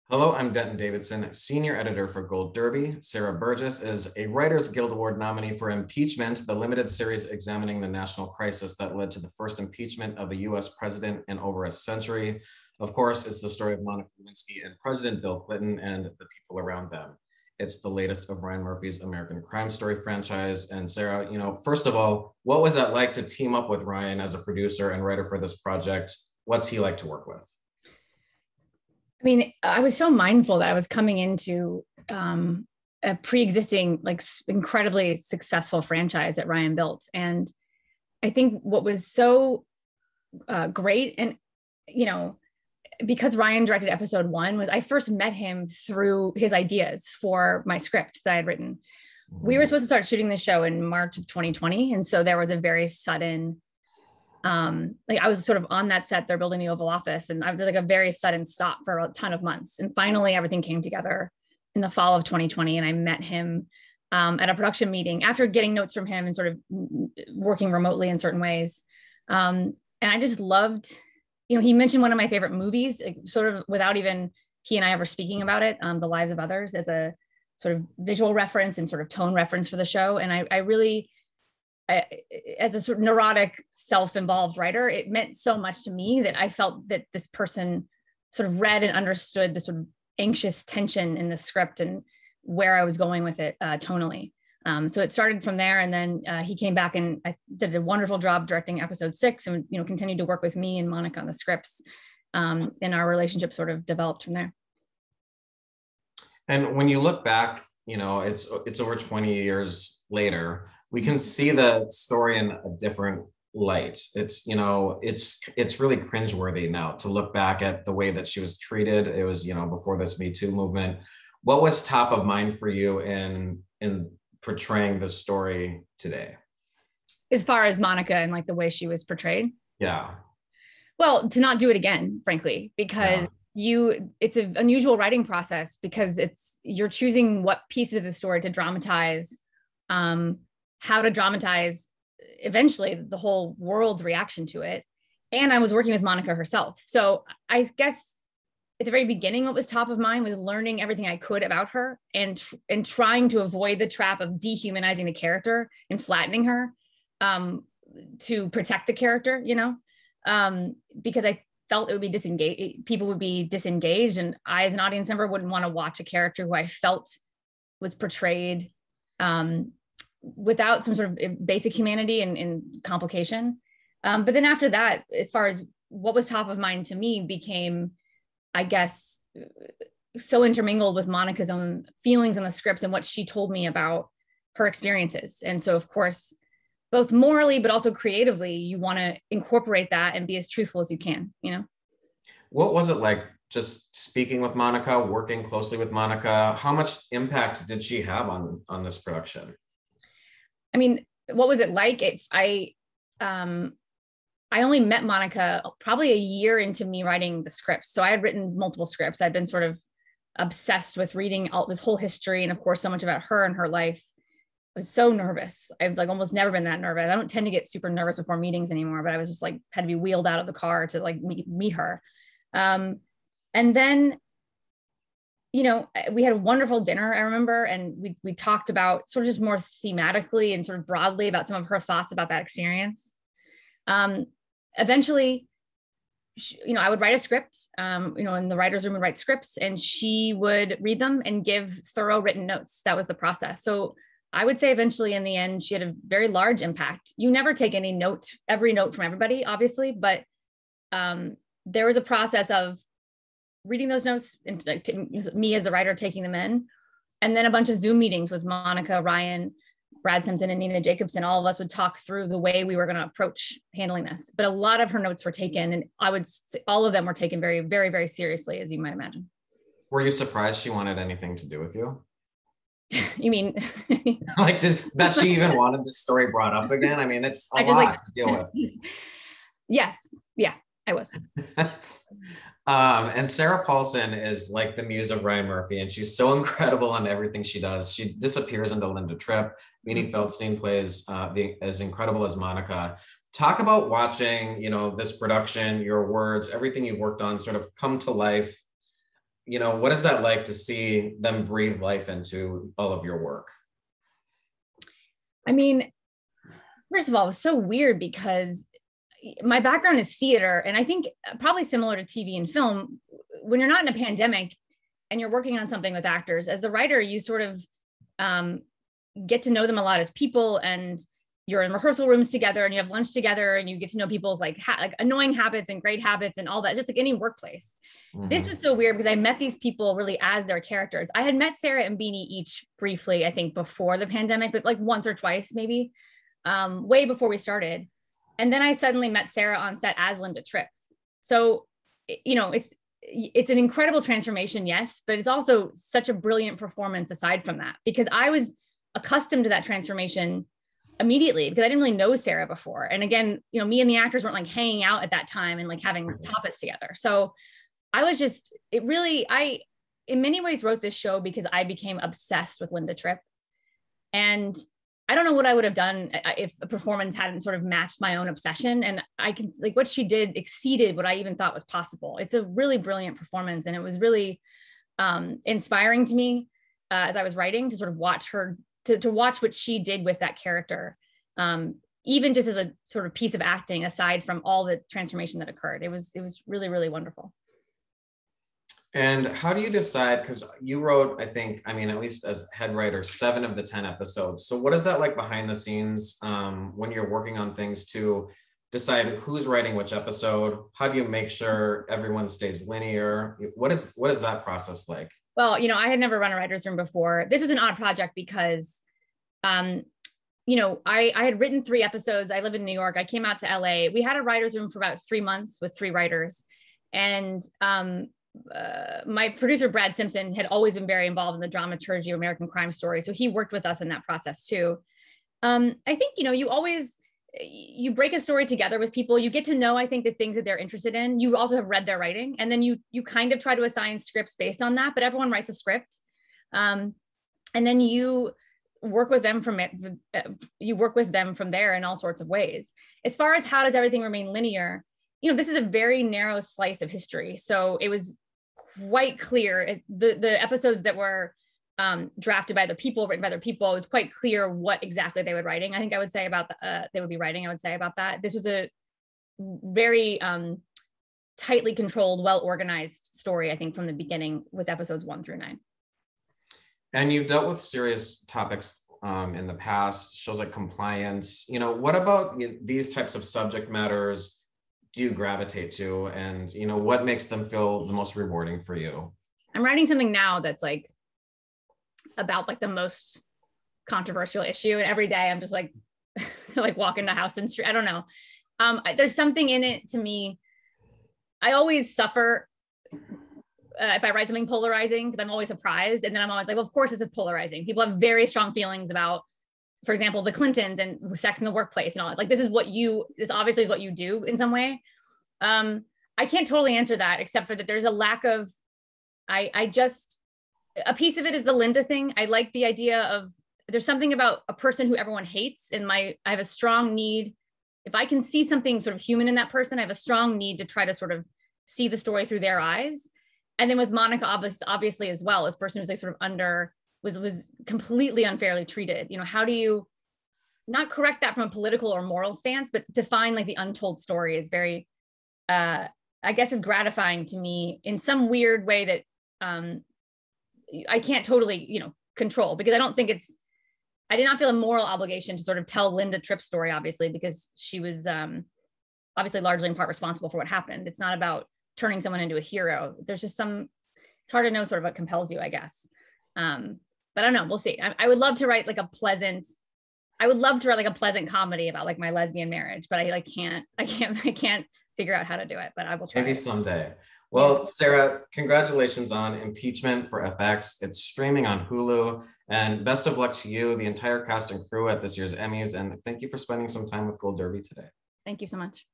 Hello, I'm Denton Davidson, Senior Editor for Gold Derby. Sarah Burgess is a Writers Guild Award nominee for Impeachment, the limited series examining the national crisis that led to the first impeachment of a US president in over a century. Of course, it's the story of Monica Lewinsky and President Bill Clinton and the people around them. It's the latest of Ryan Murphy's American Crime Story franchise. And Sarah, first of all, what was that like to team up with Ryan as a producer and writer for this project? What's he like to work with? I mean, I was so mindful that I was coming into a pre-existing, incredibly successful franchise that Ryan built. And I think what was so great, and, because Ryan directed episode 1, was I first met him through his ideas for my script that I had written. We were supposed to start shooting the show in March of 2020. And so there was a very sudden I was sort of on that set, they're building the Oval Office, and I was a very sudden stop for a ton of months. And finally, everything came together in the fall of 2020. And I met him at a production meeting after getting notes from him and sort of working remotely in certain ways. And I just loved, he mentioned one of my favorite movies, sort of without even he and I ever speaking about it, The Lives of Others, as a sort of visual reference and sort of tone reference for the show. And I really, as a sort of neurotic, self-involved writer, it meant so much to me that I felt that this person sort of read and understood the sort of anxious tension in the script and where I was going with it tonally. So it started from there. And then he came back and I did a wonderful job directing episode 6 and, continued to work with me and Monica on the scripts. And our relationship sort of developed from there. And when you look back, it's over 20 years later, we can see the story in a different light. It's really cringeworthy now to look back at the way that she was treated. It was, before this Me Too movement. What was top of mind for you in portraying the story today? As far as Monica and the way she was portrayed? Yeah. Well, to not do it again, frankly, because it's an unusual writing process because you're choosing what pieces of the story to dramatize, how to dramatize eventually the whole world's reaction to it. And I was working with Monica herself. So I guess at the very beginning, what was top of mind was learning everything I could about her and trying to avoid the trap of dehumanizing the character and flattening her to protect the character, because I felt it would be disengaged. People would be disengaged. And I, as an audience member, wouldn't want to watch a character who I felt was portrayed without some sort of basic humanity and complication. But then after that, as far as what was top of mind to me became, I guess, so intermingled with Monica's own feelings in the scripts and what she told me about her experiences. And so, of course, both morally, but also creatively, you want to incorporate that and be as truthful as you can, What was it like just speaking with Monica, working closely with Monica? How much impact did she have on this production? I mean, what was it like? I only met Monica probably a year into me writing the scripts. So I had written multiple scripts. I'd been sort of obsessed with reading all this whole history and, of course, so much about her and her life. I was so nervous. I've almost never been that nervous. I don't tend to get super nervous before meetings anymore, but I was just had to be wheeled out of the car to meet her. And then, we had a wonderful dinner, I remember, and we talked about sort of just more thematically and sort of broadly about some of her thoughts about that experience. Eventually, I would write a script, in the writer's room would write scripts, and she would read them and give thorough written notes. That was the process. So I would say eventually in the end, she had a very large impact. You never take every note from everybody, obviously, but there was a process of reading those notes and me as the writer taking them in, and then a bunch of Zoom meetings with Monica, Ryan, Brad Simpson, and Nina Jacobson. All of us would talk through the way we were going to approach handling this. But a lot of her notes were taken, and I would say all of them were taken very, very, very seriously, as you might imagine. Were you surprised she wanted anything to do with you? You mean that she even wanted this story brought up again? I mean, it's a lot to deal with. Yes. Yeah, I was. And Sarah Paulson is like the muse of Ryan Murphy, and she's so incredible on everything she does. She disappears into Linda Tripp. Minnie Feldstein plays as incredible as Monica. Talk about watching, this production, your words, everything you've worked on sort of come to life what is that like to see them breathe life into all of your work? I mean, first of all, it was so weird because my background is theater. And I think probably similar to TV and film, when you're not in a pandemic and you're working on something with actors, as the writer, you sort of get to know them a lot as people, and you're in rehearsal rooms together and you have lunch together and you get to know people's like annoying habits and great habits and all that, just like any workplace. Mm-hmm. This was so weird because I met these people really as their characters. I had met Sarah and Beanie each briefly, I think before the pandemic, but like once or twice maybe, way before we started. And then I suddenly met Sarah on set as Linda Tripp. So, it's an incredible transformation, yes, but it's also such a brilliant performance aside from that, because I was accustomed to that transformation immediately because I didn't really know Sarah before. And again, me and the actors weren't like hanging out at that time and like having tapas together. So I was just, I in many ways wrote this show because I became obsessed with Linda Tripp. And I don't know what I would have done if a performance hadn't sort of matched my own obsession. And I can, like, what she did exceeded what I even thought was possible. It's a really brilliant performance. And it was really inspiring to me as I was writing to sort of watch her, to watch what she did with that character, even just as a sort of piece of acting, aside from all the transformation that occurred. It was really, really wonderful. And how do you decide, because you wrote, at least as head writer, 7 of the 10 episodes. So what is that like behind the scenes when you're working on things to decide who's writing which episode? How do you make sure everyone stays linear? What is that process like? Well, I had never run a writer's room before. This was an odd project because, I had written 3 episodes. I live in New York. I came out to LA. We had a writer's room for about 3 months with 3 writers. And my producer, Brad Simpson, had always been very involved in the dramaturgy of American crime stories. So he worked with us in that process too. I think, you break a story together with people. You get to know, I think, the things that they're interested in. You also have read their writing, and then you kind of try to assign scripts based on that, but everyone writes a script. And then you work with them from there in all sorts of ways. As far as how does everything remain linear, this is a very narrow slice of history. So it was quite clear. The episodes that were drafted by other people, written by other people, it was quite clear what exactly they would writing. I think I would say about they would be writing. I would say about that. This was a very tightly controlled, well-organized story, I think, from the beginning with episodes 1 through 9. And you've dealt with serious topics in the past, shows like compliance. What about these types of subject matters do you gravitate to, and what makes them feel the most rewarding for you? I'm writing something now that's like about like the most controversial issue, and every day I'm just like like walking to Houston Street. I don't know. There's something in it to me. I always suffer if I write something polarizing because I'm always surprised, and then I'm always like, well, of course this is polarizing. People have very strong feelings about, for example, the Clintons and sex in the workplace and all that. Like, this obviously is what you do in some way. I can't totally answer that, except for that there's a lack of, a piece of it is the Linda thing. I like the idea of, there's something about a person who everyone hates, and I have a strong need, if I can see something sort of human in that person, I have a strong need to try to sort of see the story through their eyes. And then with Monica, obviously as well, this person who's like sort of was completely unfairly treated. How do you not correct that from a political or moral stance, but define like the untold story is very, I guess, is gratifying to me in some weird way that I can't totally, control, because I did not feel a moral obligation to sort of tell Linda Tripp's story, obviously, because she was obviously largely in part responsible for what happened. It's not about turning someone into a hero. There's just it's hard to know sort of what compels you, I guess. But I don't know, we'll see. I would love to write like a pleasant comedy about like my lesbian marriage, but I can't figure out how to do it, but I will try. Maybe someday. Well, Sarah, congratulations on Impeachment for FX. It's streaming on Hulu, and best of luck to you, the entire cast and crew at this year's Emmys. And thank you for spending some time with Gold Derby today. Thank you so much.